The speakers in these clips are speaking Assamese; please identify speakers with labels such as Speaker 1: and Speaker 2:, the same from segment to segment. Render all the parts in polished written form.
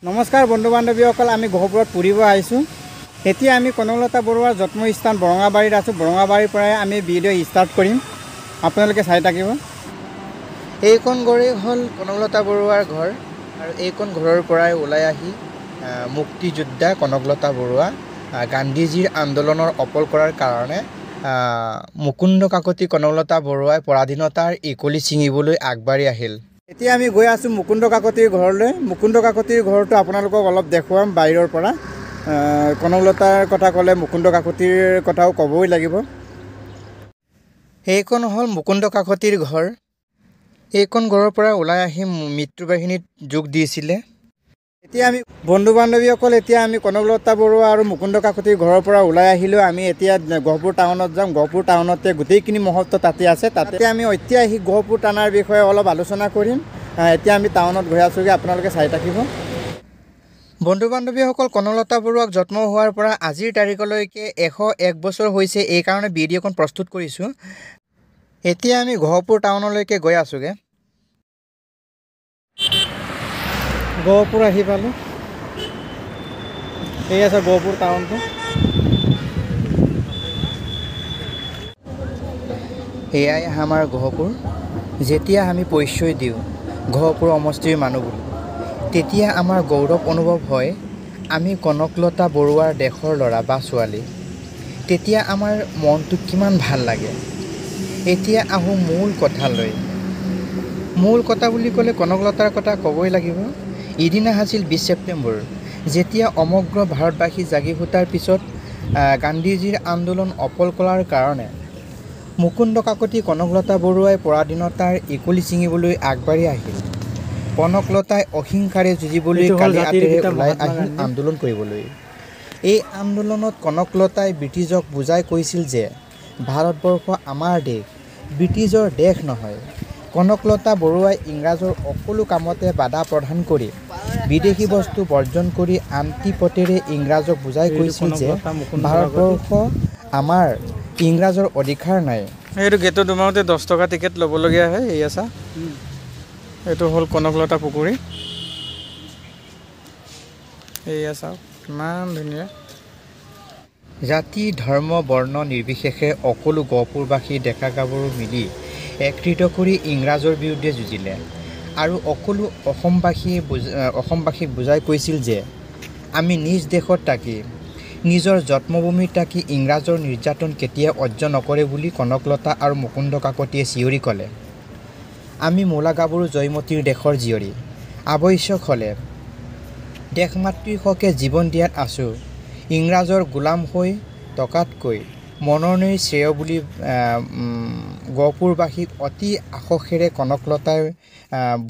Speaker 1: নমস্কাৰ বন্ধু বান্ধৱীসকল, আমি গহপুৰত ফুৰিব আহিছোঁ। এতিয়া আমি কনকলতা বৰুৱাৰ জন্মস্থান বৰঙাবাৰীত আছোঁ। বৰঙাবাৰীৰ পৰাই আমি ভিডিঅ' ষ্টাৰ্ট কৰিম, আপোনালোকে চাই থাকিব। এইখন ঘৰেই হ'ল কনকলতা বৰুৱাৰ ঘৰ, আৰু এইখন ঘৰৰ পৰাই ওলাই আহি মুক্তিযোদ্ধা কনকলতা বৰুৱা গান্ধীজীৰ আন্দোলনৰ অপল কৰাৰ কাৰণে মুকুন্দ কাকতি কনকলতা বৰুৱাই পৰাধীনতাৰ ইকলি ছিঙিবলৈ আগবাঢ়ি আহিল। এতিয়া আমি গৈ আছোঁ মুকুন্দ কাকতিৰ ঘৰলৈ। মুকুন্দ কাকতিৰ ঘৰটো আপোনালোকক অলপ দেখুৱাম বাহিৰৰ পৰা। কনকলতাৰ কথা ক'লে মুকুন্দ কাকতিৰ কথাও ক'বই লাগিব। এইখন হ'ল মুকুন্দ কাকতিৰ ঘৰ। এইখন ঘৰৰ পৰা ওলাই আহি মৃত্যু বাহিনীত যোগ দিছিলে। এতিয়া আমি বন্ধু বান্ধৱীসকল, এতিয়া আমি কনকলতা বৰুৱা আৰু মুকুন্দ কাকতিৰ ঘৰৰ পৰা ওলাই আহিলোঁ। আমি এতিয়া গহপুৰ টাউনত যাম। গহপুৰ টাউনতে গোটেইখিনি মহত্ব তাতে আছে। তাতে আমি ঐতিহাসিক গহপুৰ থানাৰ বিষয়ে অলপ আলোচনা কৰিম। এতিয়া আমি টাউনত গৈ আছোঁগৈ, আপোনালোকে চাই থাকিব। বন্ধু বান্ধৱীসকল, কনকলতা বৰুৱাক জন্ম হোৱাৰ পৰা আজিৰ তাৰিখলৈকে 101 বছৰ হৈছে। এইকাৰণে ভিডিঅ'খন প্ৰস্তুত কৰিছোঁ। এতিয়া আমি গহপুৰ টাউনলৈকে গৈ আছোঁগৈ। গহপুৰ আহি পালোঁ। এই আছে গহপুৰ টাউনটো। এয়াই আমাৰ গহপুৰ। যেতিয়া আমি পৰিচয় দিওঁ গহপুৰ সমষ্টিৰ মানুহ বুলি, তেতিয়া আমাৰ গৌৰৱ অনুভৱ হয়। আমি কনকলতা বৰুৱাৰ দেশৰ ল'ৰা বা ছোৱালী। তেতিয়া আমাৰ মনটো কিমান ভাল লাগে। এতিয়া আহোঁ মূল কথালৈ। মূল কথা বুলি ক'লে কনকলতাৰ কথা ক'বই লাগিব। ইদিনা আছিল 20 ছেপ্টেম্বৰ, যেতিয়া সমগ্ৰ ভাৰতবাসী জাগি ফুটাৰ পিছত গান্ধীজীৰ আন্দোলন অপল কৰাৰ কাৰণে মুকুন্দ কাকতি কনকলতা বৰুৱাই পৰাধীনতাৰ ইকলি ছিঙিবলৈ আগবাঢ়ি আহিল। কনকলতাই অহিংসাৰে যুঁজিবলৈ কালি হাতেৰে ওলাই আহিল আন্দোলন কৰিবলৈ। এই আন্দোলনত কনকলতাই ব্ৰিটিছক বুজাই কৈছিল যে ভাৰতবৰ্ষ আমাৰ দেশ, ব্ৰিটিছৰ দেশ নহয়। কনকলতা বৰুৱাই ইংৰাজৰ সকলো কামতে বাধা প্ৰদান কৰি বিদেশী বস্তু বৰ্জন কৰি আন্তিপতেৰে ইংৰাজক বুজাই কৈছিল যে ভাৰতবৰ্ষ আমাৰ, ইংৰাজৰ অধিকাৰ নাই। এইটো গেটত সোমাওঁতে 10 টকা টিকেট ল'বলগীয়া হয়। এই আছা, এইটো হ'ল কনকলতা পুখুৰী। এয়া চাওক কিমান ধুনীয়া। জাতি ধৰ্ম বৰ্ণ নিৰ্বিশেষে সকলো গহপুৰবাসী ডেকা গাভৰু মিলি একত্ৰিত কৰি ইংৰাজৰ বিৰুদ্ধে যুঁজিলে, আৰু সকলো অসমবাসীক বুজাই কৈছিল যে আমি নিজ দেশত থাকি, নিজৰ জন্মভূমিত থাকি ইংৰাজৰ নিৰ্যাতন কেতিয়াও সহ্য নকৰে বুলি কনকলতা আৰু মুকুন্দ কাকতিয়ে চিঞৰি ক'লে। আমি মূলা গাভৰু জয়মতীৰ দেশৰ জীয়ৰী, আৱশ্যক হ'লে দেশমাতৃৰ হকে জীৱন দিয়াত আছোঁ। ইংৰাজৰ গোলাম হৈ টকাতকৈ মৰণেই শ্ৰেয় বুলি গহপুৰবাসীক অতি সাহসেৰে কনকলতাই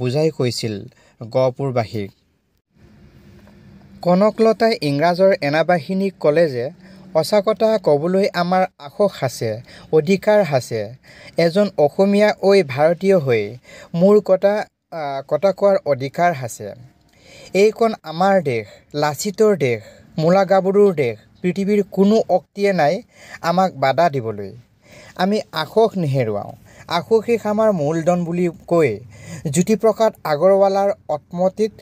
Speaker 1: বুজাই কৈছিল গহপুৰবাসীক। কনকলতাই ইংৰাজৰ সেনাবাহিনীক ক'লে যে সঁচা কথা ক'বলৈ আমাৰ সাহস আছে, অধিকাৰ আছে। এজন অসমীয়া হৈ ভাৰতীয় হৈ মোৰ কথা কোৱাৰ অধিকাৰ আছে। এইখন আমাৰ দেশ, লাচিতৰ দেশ, মূলা গাভৰুৰ দেশ। পৃথিৱীৰ কোনো শক্তিয়ে নাই আমাক বাধা দিবলৈ। আমি সাহস নেহেৰুৱাওঁ। সাহসেই আমাৰ মূলধন বুলি কৈ জ্যোতিপ্ৰসাদ আগৰৱালাৰ অটমতিত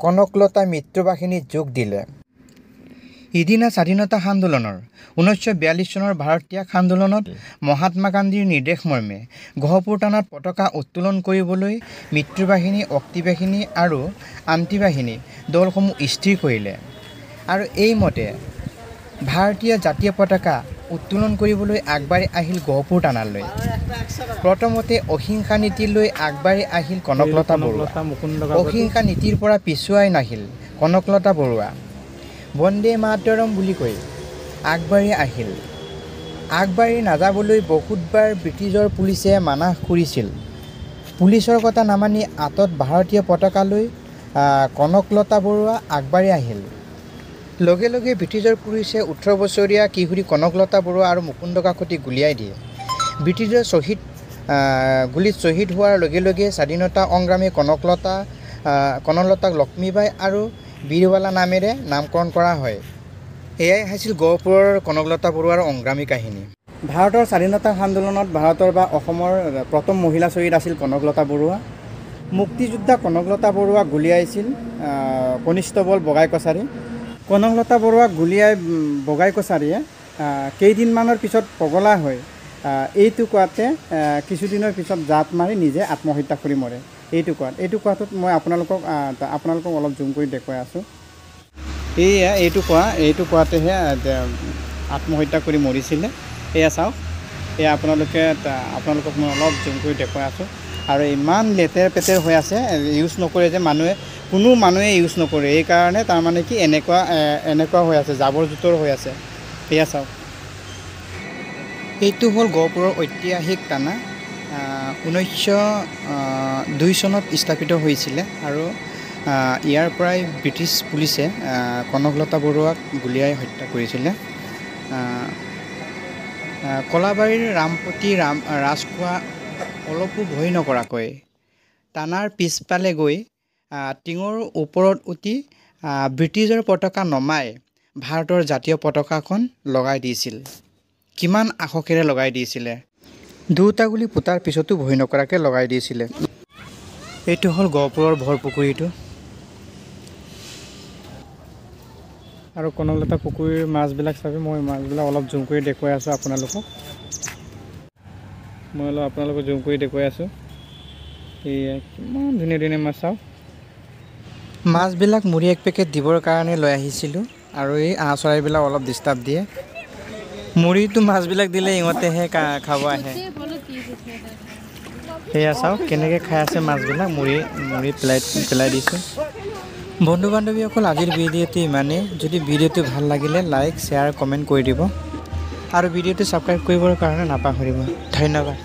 Speaker 1: কনকলতা মিত্ৰবাহিনীত যোগ দিলে। ইদিনা স্বাধীনতা আন্দোলনৰ 1942 চনৰ ভাৰত ত্যাগ আন্দোলনত মহাত্মা গান্ধীৰ নিৰ্দেশমৰ্মে গহপুৰ থানাত পতাকা উত্তোলন কৰিবলৈ মিত্ৰবাহিনী, অক্তিবাহিনী আৰু আন্তিবাহিনী দলসমূহ স্থিৰ কৰিলে, আৰু এইমতে ভাৰতীয় জাতীয় পতাকা উত্তোলন কৰিবলৈ আগবাঢ়ি আহিল গহপুৰ থানালৈ। প্ৰথমতে অহিংসা নীতি লৈ আগবাঢ়ি আহিল কনকলতা বৰুৱা। অহিংসা নীতিৰ পৰা পিছুৱাই নাহিল কনকলতা বৰুৱা। বন্দে মাতৰম বুলি কৈ আগবাঢ়ি আহিল। আগবাঢ়ি নাযাবলৈ বহুতবাৰ ব্ৰিটিছৰ পুলিচে মানা কৰিছিল। পুলিচৰ কথা নামানি হাতত ভাৰতীয় পতাকা লৈ কনকলতা বৰুৱা আগবাঢ়ি আহিল। লগে লগে ব্ৰিটিছৰ পুলিচে 18 বছৰীয়া কিশোৰী কনকলতা বৰুৱা আৰু মুকুন্দ কাকতিক গুলিয়াই দিয়ে। ব্ৰিটিছৰ গুলীত শ্বহীদ হোৱাৰ লগে লগে স্বাধীনতা সংগ্ৰামী কনকলতাক লক্ষ্মীবাই আৰু বীৰবালা নামেৰে নামকৰণ কৰা হয়। এয়াই আছিল গহপুৰৰ কনকলতা বৰুৱাৰ সংগ্ৰামী কাহিনী। ভাৰতৰ স্বাধীনতা আন্দোলনত ভাৰতৰ বা অসমৰ প্ৰথম মহিলা শ্বহীদ আছিল কনকলতা বৰুৱা।
Speaker 2: মুক্তিযোদ্ধা কনকলতা বৰুৱাক গুলীয়াইছিল কনিষ্টবল বগাই কছাৰী। কনকলতা বৰুৱাক গুলীয়াই বগাই কছাৰীয়ে কেইদিনমানৰ পিছত পগলা হৈ এইটো কোৱাতে কিছুদিনৰ পিছত জাত মাৰি নিজে আত্মহত্যা কৰি মৰে। এইটো কোৱাটোত মই আপোনালোকক অলপ জুম কৰি দেখুৱাই আছোঁ। এইটো কোৱাতেহে আত্মহত্যা কৰি মৰিছিলে। এয়া চাওক, এয়া আপোনালোকক মই অলপ জুম কৰি দেখুৱাই আছোঁ। আৰু ইমান লেতেৰ পেতেৰ হৈ আছে, ইউজ নকৰে যে কোনো মানুহে ইউজ নকৰে। এইকাৰণে তাৰমানে কি এনেকুৱা হৈ আছে, জাবৰ জোঁথৰ হৈ আছে। এয়া চাওক, এইটো হ'ল গহপুৰৰ ঐতিহাসিক থানা। 1902 চনত স্থাপিত হৈছিলে আৰু ইয়াৰ পৰাই ব্ৰিটিছ পুলিচে কনকলতা বৰুৱাক গুলীয়াই হত্যা কৰিছিলে। কলাবাৰীৰ ৰামপতি ৰাজখোৱা অলপো ভয় নকৰাকৈ থানাৰ পিছফালে গৈ টিঙৰ ওপৰত উঠি ব্ৰিটিছৰ পতাকা নমাই ভাৰতৰ জাতীয় পতাকাখন লগাই দিছিল। কিমান সাহসেৰে লগাই দিছিলে। দুটা গুলি ফুটাৰ পিছতো ভয় নকৰাকৈ লগাই দিছিলে। এইটো হ'ল গহপুৰৰ ভৰপুখুৰীটো। আৰু কনকলতা পুখুৰীৰ মাছবিলাক চাবি, মই মাছবিলাক অলপ জুম কৰি দেখুৱাই আছোঁ আপোনালোকক। জুম কৰি দেখুৱাই আছোঁ। এয়া কিমান ধুনীয়া ধুনীয়া মাছ চাওক। মাছবিলাক মুড়ি 1 পেকেট দিবৰ কাৰণে লৈ আহিছিলোঁ আৰু এই চৰাইবিলাক অলপ ডিষ্টাৰ্ব দিয়ে। মুড়িটো মাছবিলাক দিলে ইহঁতেহে খাব আহে। সেয়া চাওক কেনেকৈ খাই আছে মাছবিলাক, মুড়ি পেলাই দিছোঁ। বন্ধু বান্ধৱীসকল, আজিৰ ভিডিঅ'টো ইমানেই। যদি ভিডিঅ'টো ভাল লাগিলে লাইক শ্বেয়াৰ কমেণ্ট কৰি দিব আৰু ভিডিঅ'টো ছাবস্ক্ৰাইব কৰিবৰ কাৰণে নাপাহৰিব। ধন্যবাদ।